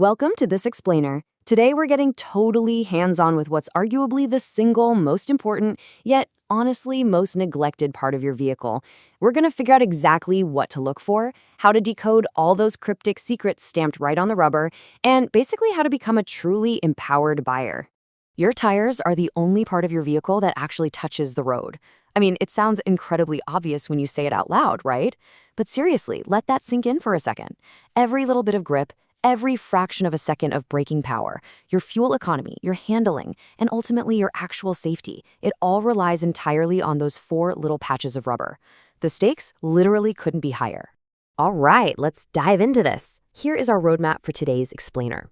Welcome to This Explainer. Today we're getting totally hands-on with what's arguably the single most important, yet honestly most neglected part of your vehicle. We're going to figure out exactly what to look for, how to decode all those cryptic secrets stamped right on the rubber, and basically how to become a truly empowered buyer. Your tires are the only part of your vehicle that actually touches the road. I mean, it sounds incredibly obvious when you say it out loud, right? But seriously, let that sink in for a second. Every little bit of grip, every fraction of a second of braking power, your fuel economy, your handling, and ultimately your actual safety, it all relies entirely on those four little patches of rubber. The stakes literally couldn't be higher. All right, let's dive into this. Here is our roadmap for today's explainer.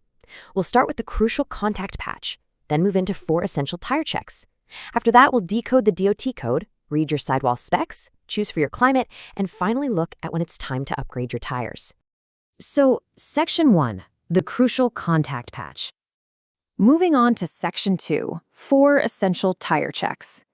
We'll start with the crucial contact patch, then move into 4 essential tire checks. After that, we'll decode the DOT code, read your sidewall specs, choose for your climate, and finally look at when it's time to upgrade your tires. So, Section 1, the crucial contact patch. Moving on to Section 2, 4 essential tire checks.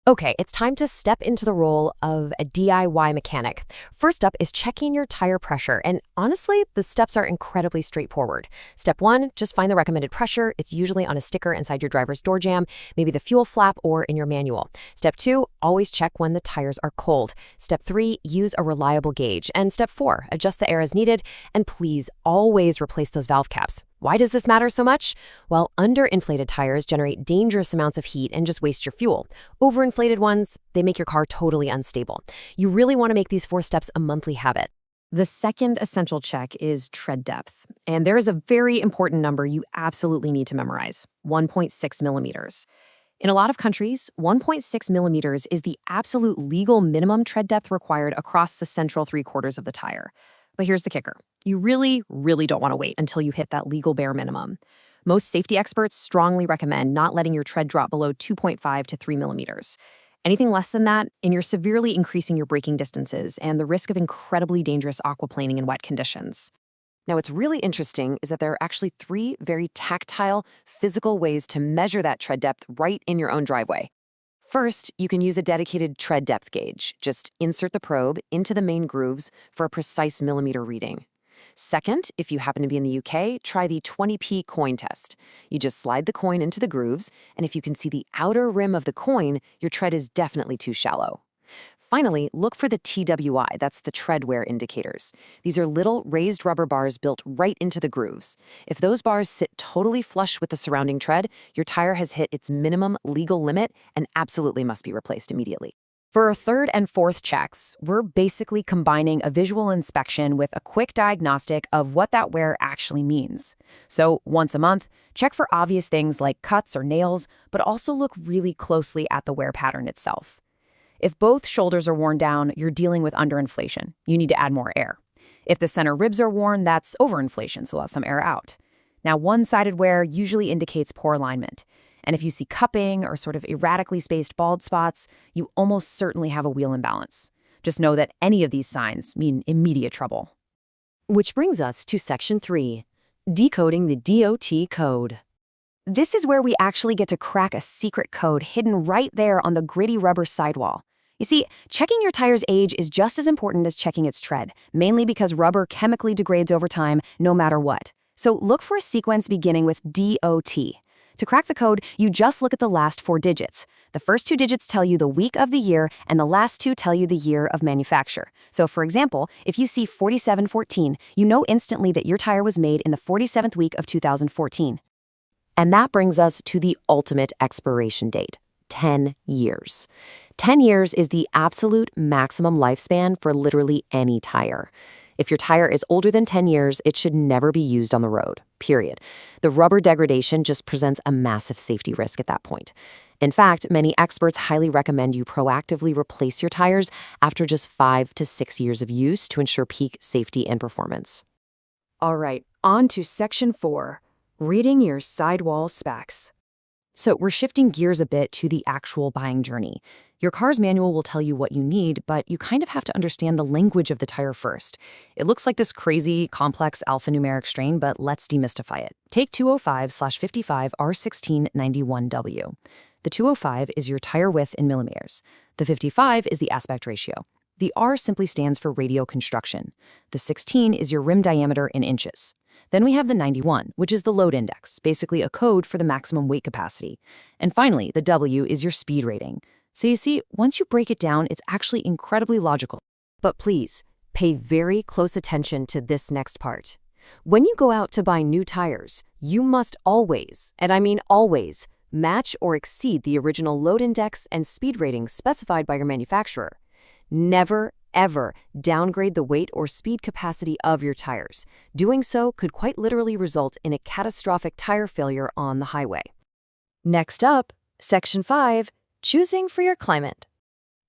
Okay, it's time to step into the role of a DIY mechanic. First up is checking your tire pressure, and honestly, the steps are incredibly straightforward. Step 1, just find the recommended pressure. It's usually on a sticker inside your driver's door jamb, maybe the fuel flap, or in your manual. Step 2, always check when the tires are cold. Step 3, use a reliable gauge. And Step 4, adjust the air as needed, and please always replace those valve caps. Why does this matter so much? Well, underinflated tires generate dangerous amounts of heat and just waste your fuel. Overinflated ones, they make your car totally unstable. You really want to make these 4 steps a monthly habit. The second essential check is tread depth. And there is a very important number you absolutely need to memorize, 1.6 millimeters. In a lot of countries, 1.6 millimeters is the absolute legal minimum tread depth required across the central 3/4 of the tire. But here's the kicker. You really don't want to wait until you hit that legal bare minimum. Most safety experts strongly recommend not letting your tread drop below 2.5 to 3 millimeters. Anything less than that, and you're severely increasing your braking distances and the risk of incredibly dangerous aquaplaning in wet conditions. Now, what's really interesting is that there are actually 3 very tactile, physical ways to measure that tread depth right in your own driveway. First, you can use a dedicated tread depth gauge. Just insert the probe into the main grooves for a precise millimeter reading. Second, if you happen to be in the UK, try the 20p coin test. You just slide the coin into the grooves, and if you can see the outer rim of the coin, your tread is definitely too shallow. Finally, look for the TWI, that's the tread wear indicators. These are little raised rubber bars built right into the grooves. If those bars sit totally flush with the surrounding tread, your tire has hit its minimum legal limit and absolutely must be replaced immediately. For our third and fourth checks, we're basically combining a visual inspection with a quick diagnostic of what that wear actually means. So once a month, check for obvious things like cuts or nails, but also look really closely at the wear pattern itself. If both shoulders are worn down, you're dealing with underinflation. You need to add more air. If the center ribs are worn, that's overinflation, so let some air out. Now, one-sided wear usually indicates poor alignment. And if you see cupping or sort of erratically spaced bald spots, you almost certainly have a wheel imbalance. Just know that any of these signs mean immediate trouble. Which brings us to Section 3, decoding the DOT code. This is where we actually get to crack a secret code hidden right there on the gritty rubber sidewall. You see, checking your tire's age is just as important as checking its tread, mainly because rubber chemically degrades over time no matter what. So look for a sequence beginning with DOT. To crack the code, you just look at the last 4 digits. The first 2 digits tell you the week of the year, and the last 2 tell you the year of manufacture. So for example, if you see 4714, you know instantly that your tire was made in the 47th week of 2014. And that brings us to the ultimate expiration date, 10 years. 10 years is the absolute maximum lifespan for literally any tire. If your tire is older than 10 years, it should never be used on the road, period. The rubber degradation just presents a massive safety risk at that point. In fact, many experts highly recommend you proactively replace your tires after just 5 to 6 years of use to ensure peak safety and performance. All right, on to Section 4. Reading your sidewall specs. So we're shifting gears a bit to the actual buying journey. Your car's manual will tell you what you need, but you kind of have to understand the language of the tire first. It looks like this crazy, complex alphanumeric strain, but let's demystify it. Take 205/55 R1691W. The 205 is your tire width in millimeters. The 55 is the aspect ratio. The R simply stands for radial construction. The 16 is your rim diameter in inches. Then we have the 91, which is the load index, basically a code for the maximum weight capacity. And finally, the W is your speed rating. So you see, once you break it down, it's actually incredibly logical. But please, pay very close attention to this next part. When you go out to buy new tires, you must always, and I mean always, match or exceed the original load index and speed rating specified by your manufacturer. Never, ever downgrade the weight or speed capacity of your tires. Doing so could quite literally result in a catastrophic tire failure on the highway. Next up, Section 5, choosing for your climate.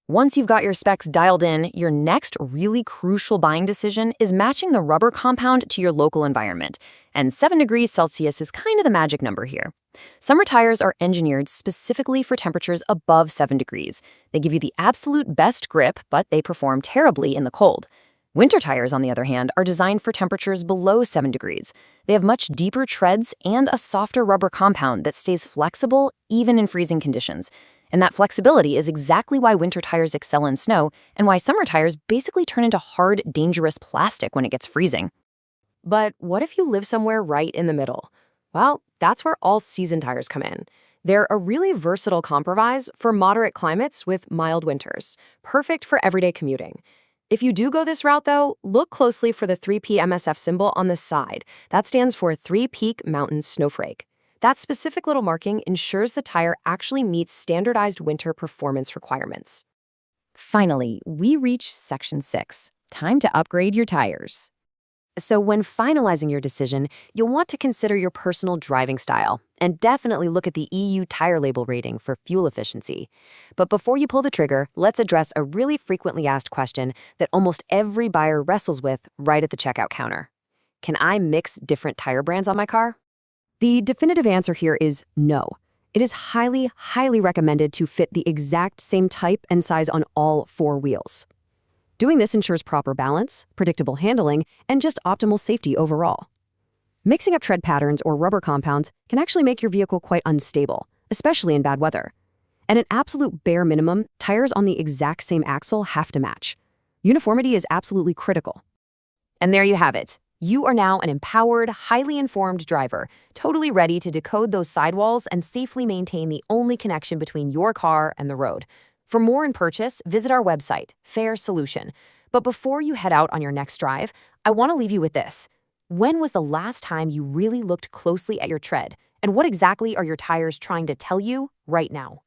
Once you've got your specs dialed in, your next really crucial buying decision is matching the rubber compound to your local environment. And 7 degrees Celsius is kind of the magic number here. Summer tires are engineered specifically for temperatures above 7 degrees. They give you the absolute best grip, but they perform terribly in the cold. Winter tires, on the other hand, are designed for temperatures below 7 degrees. They have much deeper treads and a softer rubber compound that stays flexible even in freezing conditions. And that flexibility is exactly why winter tires excel in snow and why summer tires basically turn into hard, dangerous plastic when it gets freezing. But what if you live somewhere right in the middle? Well, that's where all-season tires come in. They're a really versatile compromise for moderate climates with mild winters, perfect for everyday commuting. If you do go this route, though, look closely for the 3P MSF symbol on the side. That stands for 3-Peak Mountain Snowflake. That specific little marking ensures the tire actually meets standardized winter performance requirements. Finally, we reach Section 6, time to upgrade your tires. So when finalizing your decision, you'll want to consider your personal driving style and definitely look at the EU tire label rating for fuel efficiency. But before you pull the trigger, let's address a really frequently asked question that almost every buyer wrestles with right at the checkout counter. Can I mix different tire brands on my car? The definitive answer here is no. It is highly, highly recommended to fit the exact same type and size on all 4 wheels. Doing this ensures proper balance, predictable handling, and just optimal safety overall. Mixing up tread patterns or rubber compounds can actually make your vehicle quite unstable, especially in bad weather. At an absolute bare minimum, tires on the exact same axle have to match. Uniformity is absolutely critical. And there you have it. You are now an empowered, highly informed driver, totally ready to decode those sidewalls and safely maintain the only connection between your car and the road. For more and purchase, visit our website, Fair Solution. But before you head out on your next drive, I want to leave you with this. When was the last time you really looked closely at your tread? And what exactly are your tires trying to tell you right now?